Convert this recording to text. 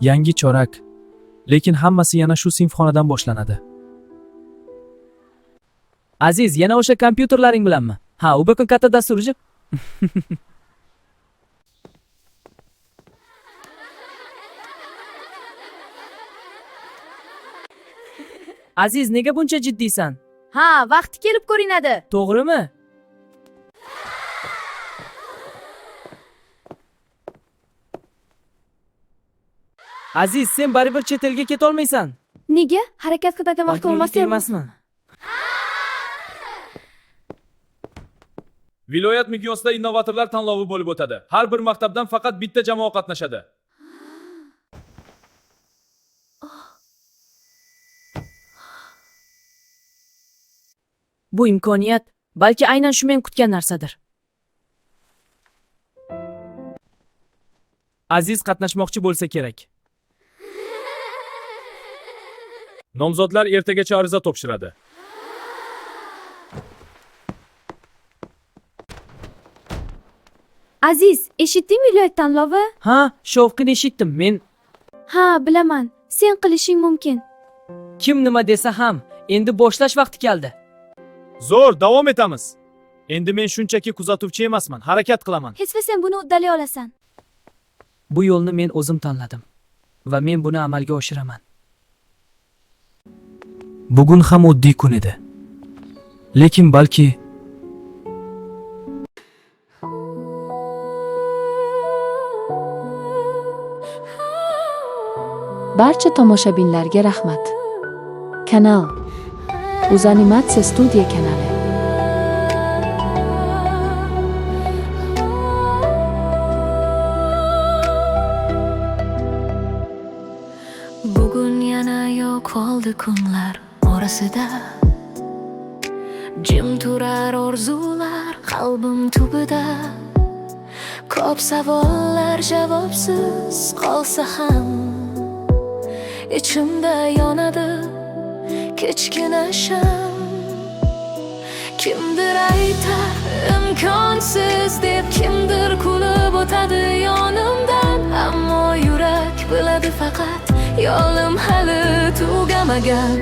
Yangi chorak. Lekin hammasi yana shu sinfxonadan boshlanadi. Aziz, yana o'sha kompyuterlaring bilanmi? Ha, u bugun katta dasturchi. Aziz, nega buncha jiddiysan? Ha, vaqti kelib ko'rinadi. To'g'rimi? Aziz, sen baribir chet elga keta olmaysan. Nega? Harakat qiladigan vaqt bo'lmasa ham. emasman. Viloyat miqyosida innovatorlar tanlovi bo'lib o'tadi. Har bir maktabdan faqat bitta jamoa qatnashadi. Bu imkoniyat balki aynan shu men kutgan narsadir. Aziz qatnashmoqchi bo'lsa kerak. Nomzodlar ertagacha ariza topshiradi. Aziz, eshitdingmi viloyat tanlovi? Ha, shovqin eshitdim. Men Ha, bilaman. Sen qilishing mumkin. kim nima desa ham endi boshlash vaqti keldi. Zo'r, davom etamiz. Endi men shunchaki kuzatuvchi emasman, harakat qilaman. Hech va sen buni uddalay olasan. Bu yo'lni men o'zim tanladim va men buni amalga oshiraman. Bugun ham oddiy kun edi. Lekin balki Barcha tomoshabinlarga rahmat. Kanal O'zanimatsiya studiya kanali. Bugun yana yo'q qoldi kunlar orasida. Jim turar orzular qalbim tubida. Ko'p savollar javobsiz qolsa ham ichimda yonadi kechkina sham. Kimdir aytar imkonsiz deb, kimdir kulib o'tadi yonimdan. Ammo yurak biladi faqat yo'lim hali tugamagan.